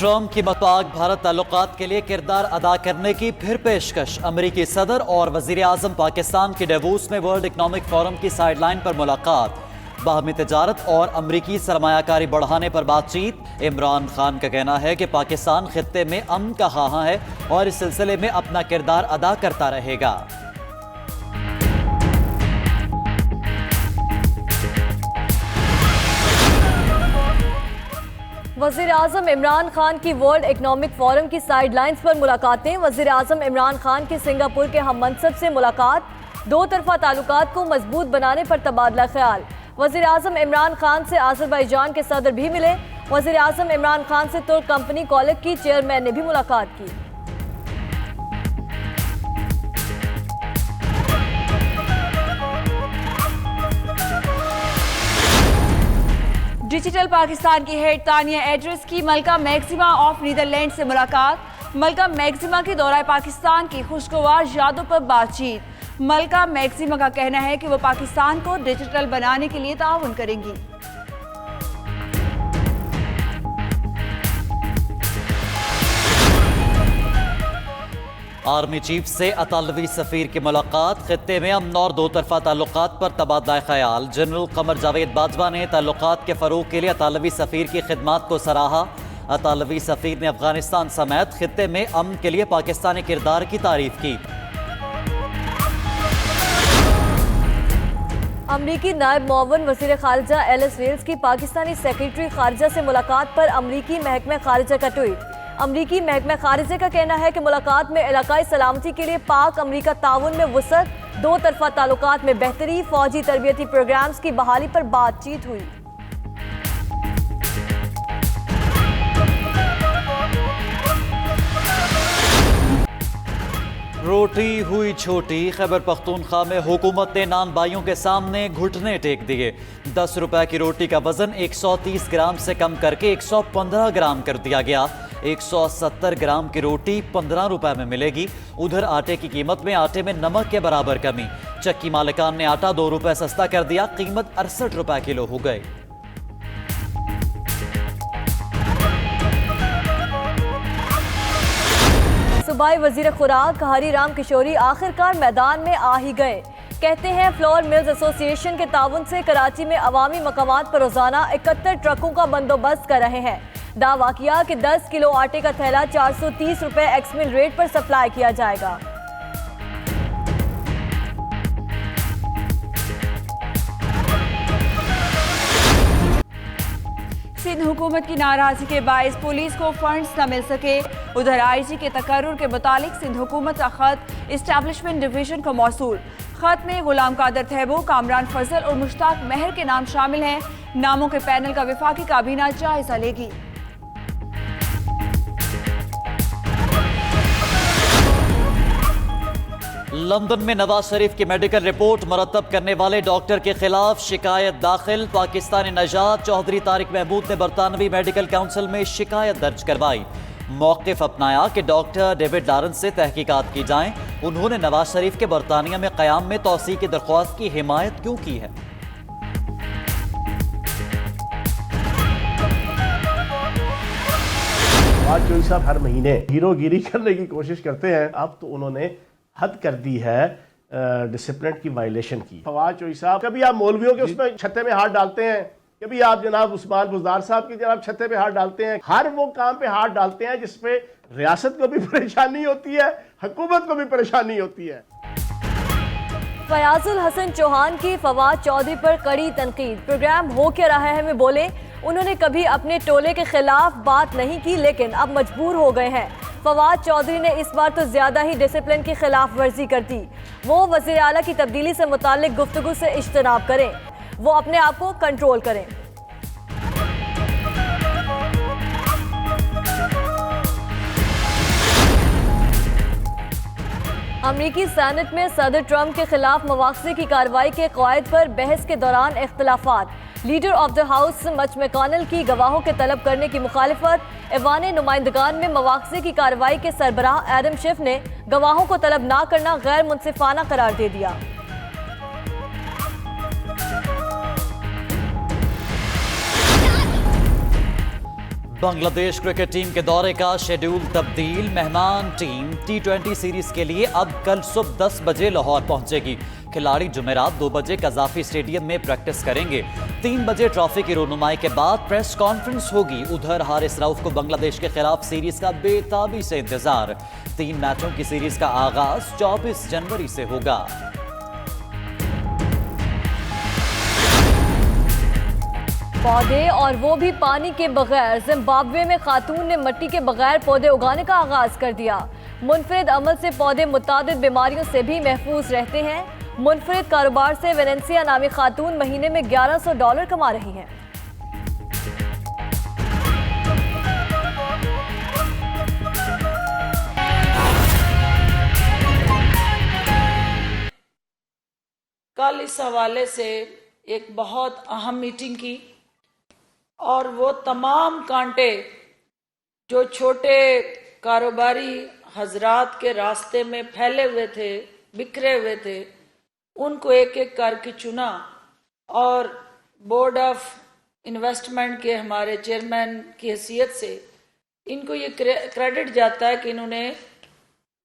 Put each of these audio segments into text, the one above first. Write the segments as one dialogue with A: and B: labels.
A: Trump की मपाक भारत ताल्लुकात के लिए किरदार अदा करने की फिर पेशकश। अमरीकी सदर और वजीर आजम पाकिस्तान के डेवोस में वर्ल्ड इकनॉमिक फोरम की साइडलाइन पर मुलाकात। बाहमी तजारत और अमरीकी सरमायाकारी बढ़ाने पर बातचीत। इमरान खान का कहना है कि पाकिस्तान खित्ते में अमन का ख़्वाह है और इस सिलसिले में अपना किरदार अदा करता रहेगा।
B: वज़ीर आज़म इमरान खान की वर्ल्ड इकनॉमिक फोरम की साइडलाइंस पर मुलाकातें। वज़ीर आज़म इमरान खान की सिंगापुर के हम मनसब से मुलाकात। दो तरफा ताल्लुकात को मजबूत बनाने पर तबादला ख्याल। वज़ीर आज़म इमरान खान से आज़रबाईजान के सदर भी मिले। वज़ीर आज़म इमरान खान से तुर्क कंपनी कॉलेज की चेयरमैन ने भी मुलाकात की।
C: डिजिटल पाकिस्तान की हेड तानिया एड्रेस की मलका मैक्सिमा ऑफ नीदरलैंड से मुलाकात। मलका मैक्सिमा की दौरा पाकिस्तान की खुशगवार यादों पर बातचीत। मलका मैक्सिमा का कहना है कि वो पाकिस्तान को डिजिटल बनाने के लिए ताउन करेंगी।
A: आर्मी चीफ से अतालवी सफीर की मुलाकात। खित्ते में अमन और दो तरफा ताल्लुकात पर तबादला ख्याल। जनरल कमर जावेद बाजवा ने ताल्लुकात के फरोग के लिए अतालवी सफीर की खिदमात को सराहा। अतालवी सफीर ने अफगानिस्तान समेत खित्ते में अमन के लिए पाकिस्तानी किरदार की तारीफ की।
B: अमरीकी नायब मुअव्विन वज़ीर खारजा एलिस वेल्स की पाकिस्तानी सेक्रेटरी खारजा से मुलाकात पर अमरीकी महकमा खारजा का ट्वीट। अमरीकी महकमा खारजा का कहना है कि मुलाकात में इलाकाई सलामती के लिए पाक अमरीका ताउन में वुसअत, दो तरफा ताल्लुकात में बेहतरी, फौजी तरबियती प्रोग्राम्स की बहाली पर बातचीत हुई।
A: रोटी हुई छोटी। खैबर पख्तूनख्वा में हुकूमत ने नान भाइयों के सामने घुटने टेक दिए। 10 रुपए की रोटी का वजन 130 ग्राम से कम करके 115 ग्राम कर दिया गया। 170 ग्राम की रोटी 15 रुपए में मिलेगी। उधर आटे की कीमत में आटे में नमक के बराबर कमी। चक्की मालिकान ने आटा 2 रुपए सस्ता कर दिया। कीमत 68 रुपए किलो हो गई।
B: सूबाई वजीर खुराक हरी राम किशोरी आखिरकार मैदान में आ ही गए। कहते हैं फ्लोर मिल्स एसोसिएशन के ताउन से कराची में अवामी मकामात पर रोजाना 71 ट्रकों का बंदोबस्त कर रहे हैं। दावा किया कि 10 किलो आटे का थैला 430 रुपए एक्स मिल रेट पर सप्लाई किया जाएगा।
C: सिंध हुकूमत की नाराजगी के बायस पुलिस को फंड्स न मिल सके। उधर आईजी के तकर्रुर के मुतालिक सिंध हुकूमत का खत इस्टेब्लिशमेंट डिवीजन को मौसूल। खत में गुलाम कादर थैबो, कामरान फजल और मुश्ताक महर के नाम शामिल हैं। नामों के पैनल का विफाकी काबीना जायजा लेगी।
A: लंदन में नवाज शरीफ की मेडिकल रिपोर्ट मुरतब करने वाले डॉक्टर के खिलाफ शिकायत दाखिल। पाकिस्तानी नजात चौधरी तारिक महमूद ने बरतानवी मेडिकल काउंसिल में शिकायत दर्ज करवाई। मौक़िफ़ अपनाया कि डॉक्टर डेविड लॉरेंस से तहकीकात की जाएं। उन्होंने नवाज शरीफ के बरतानिया में क़याम में तौसीक़ की दरख्वास्त की हिमायत क्यों की है।
D: नवाज शरीफ साहब हर महीने हीरोगिरी करने की कोशिश करते हैं। अब तो उन्होंने हद कर दी है डिसिप्लिन की वायलेशन की। फवाद चौधरी साहब कभी आप मौलवियों के उसमें छत्ते में हाथ डालते हैं, कभी आप जनाब उस्मान बुज़दार साहब की जनाब छत्ते पे हाथ डालते हैं। हर वो काम पे हाथ डालते हैं जिसपे रियासत को भी परेशानी होती है, हुकूमत को भी परेशानी होती है।
B: फयाजुल हसन चौहान की फवाद चौधरी पर कड़ी तनकीद। प्रोग्राम हो क्या रहा है में बोले, उन्होंने कभी अपने टोले के खिलाफ बात नहीं की लेकिन अब मजबूर हो गए हैं। फवाद चौधरी ने इस बार तो ज्यादा ही डिसिप्लिन की खिलाफ वर्जी कर दी। वो वज़ीर आला की तब्दीली से मुताल्लिक गुफ्तगू से इज्तनाब करें, वो अपने आप को कंट्रोल करें। अमरीकी सेनेट में सदर ट्रंप के खिलाफ मवाख़ज़े की कार्रवाई के क़वायद पर बहस के दौरान इख्तिलाफात। Leader of the house Mitch McConnell की गवाहों के तलब करने की मुखालिफत। ऐवान नुमाइंदगान में मवाख़ज़े की कार्रवाई के सरबराह एडम शिफ ने गवाहों को तलब ना करना गैर मुनसिफाना करार दे दिया।
A: बांग्लादेश क्रिकेट टीम के दौरे का शेड्यूल तब्दील। मेहमान टीम T20 सीरीज के लिए अब कल सुबह 10 बजे लाहौर पहुंचेगी। खिलाड़ी जुमेरात 2 बजे कजाफी स्टेडियम में प्रैक्टिस करेंगे। 3 बजे ट्रॉफी की रोनुमाई के बाद प्रेस कॉन्फ्रेंस होगी। उधर हारिस रऊफ को बांग्लादेश के खिलाफ सीरीज का बेताबी से इंतजार। 3 मैचों की सीरीज का आगाज 24 जनवरी से होगा।
B: पौधे और वो भी पानी के बगैर। जिम्बाब्वे में खातून ने मिट्टी के बगैर पौधे उगाने का आगाज कर दिया। मुनफरिद अमल से पौधे मुतादिद बीमारियों से भी महफूज रहते हैं। मुनफरिद कारोबार से वेनेंसिया नामी खातून महीने में $1100 कमा रही हैं।
E: कल इस हवाले से एक बहुत अहम मीटिंग की और वो तमाम कांटे जो छोटे कारोबारी हजरात के रास्ते में फैले हुए थे, बिखरे हुए थे, उनको एक एक करके चुना और बोर्ड ऑफ इन्वेस्टमेंट के हमारे चेयरमैन की हैसियत से इनको ये क्रेडिट जाता है कि इन्होंने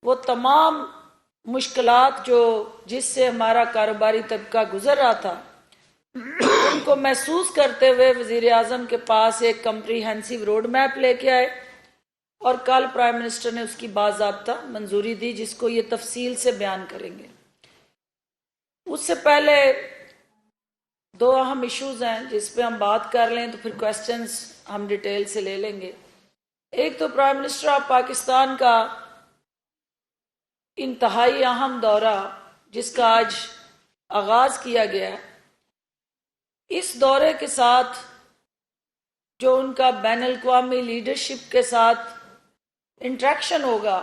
E: वो तमाम मुश्किलात जो जिससे हमारा कारोबारी तबका गुजर रहा था उनको महसूस करते हुए वजीर आजम के पास एक कम्प्रीहेंसिव रोड मैप लेके आए और कल प्राइम मिनिस्टर ने उसकी बाज़ाब्ता मंजूरी दी, जिसको ये तफसील से बयान करेंगे। उससे पहले 2 अहम इश्यूज हैं जिस पे हम बात कर लें तो फिर क्वेश्चंस हम डिटेल से ले लेंगे। एक तो प्राइम मिनिस्टर ऑफ पाकिस्तान का इंतहाई अहम दौरा जिसका आज आगाज किया गया है, इस दौरे के साथ जो उनका बैन अल-अक़वामी लीडरशिप के साथ इंटरेक्शन होगा,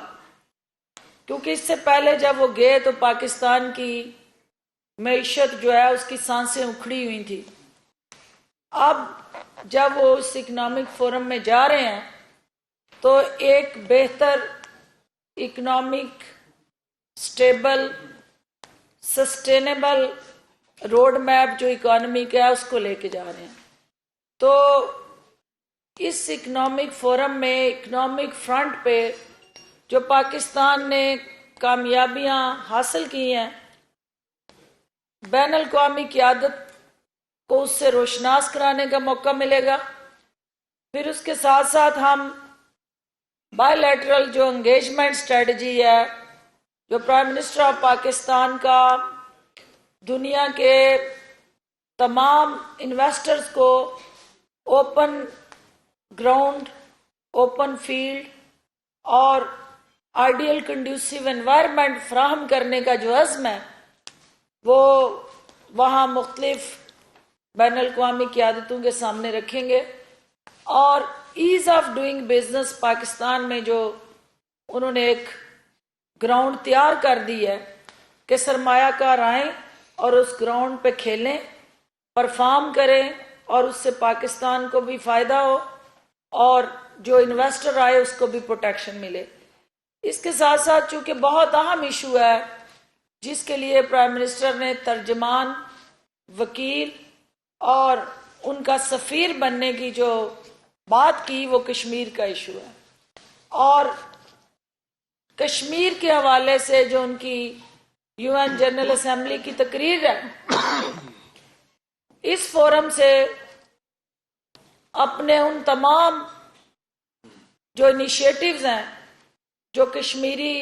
E: क्योंकि इससे पहले जब वो गए तो पाकिस्तान की मईशत जो है उसकी सांसें उखड़ी हुई थी। अब जब वो इस इकोनॉमिक फोरम में जा रहे हैं तो एक बेहतर economic stable sustainable road map जो इकोनॉमी का है उसको लेके जा रहे हैं। तो इस इकोनॉमिक फोरम में इकोनॉमिक फ्रंट पे जो पाकिस्तान ने कामयाबियां हासिल की हैं, बैन अल-अक़वामी क़यादत को उससे रोशनास कराने का मौका मिलेगा। फिर उसके साथ साथ हम बायलैटरल जो एंगेजमेंट स्ट्रेटजी है, जो प्राइम मिनिस्टर ऑफ पाकिस्तान का दुनिया के तमाम इन्वेस्टर्स को ओपन ग्राउंड, ओपन फील्ड और आइडियल कंड्यूसिव एनवायरनमेंट फ्राहम करने का जो अज़्म है, वो वहाँ मुख्तलिफ बैन अल-अक़वामी क़यादतों के सामने रखेंगे। और ease of doing business Pakistan में जो उन्होंने एक ग्राउंड तैयार कर दी है कि सरमायाकार आएँ और उस ग्राउंड पे खेलें, परफॉर्म करें और उससे पाकिस्तान को भी फ़ायदा हो और जो इन्वेस्टर आए उसको भी प्रोटेक्शन मिले। इसके साथ साथ चूँकि बहुत अहम इशू है जिसके लिए प्राइम मिनिस्टर ने तर्जमान, वकील और उनका सफ़ीर बनने की जो बात की, वो कश्मीर का इशू है। और कश्मीर के हवाले से जो उनकी UN जनरल असेंबली की तकरीर है, इस फोरम से अपने उन तमाम जो इनिशिएटिव्स हैं जो कश्मीरी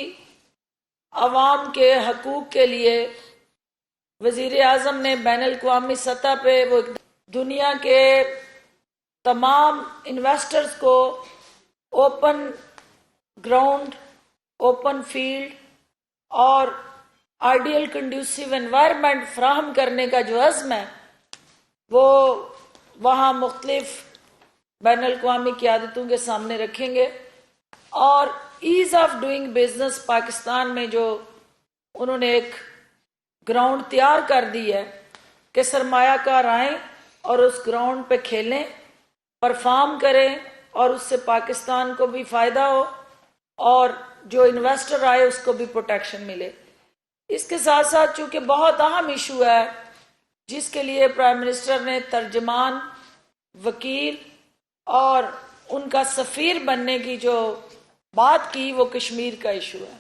E: अवाम के हकूक़ के लिए वज़ीर आज़म ने बैन अल-अक़वामी सतह पे वो दुनिया के तमाम इन्वेस्टर्स को ओपन ग्राउंड, ओपन फील्ड और आइडियल कंड्यूसिव एनवायरनमेंट फ्राहम करने का जो अज़्म है, वो वहाँ मुख्तलिफ बैन अल-अक़वामी क़यादतों के सामने रखेंगे। और ease of doing business Pakistan में जो उन्होंने एक ग्राउंड तैयार कर दी है कि सरमायाकार आएँ और उस ग्राउंड पे खेलें, परफॉर्म करें और उससे पाकिस्तान को भी फ़ायदा हो और जो इन्वेस्टर आए उसको भी प्रोटेक्शन मिले। इसके साथ साथ चूँकि बहुत अहम इशू है जिसके लिए प्राइम मिनिस्टर ने तर्जमान, वकील और उनका उनका सफीर बनने की जो बात की वो कश्मीर का इशू है।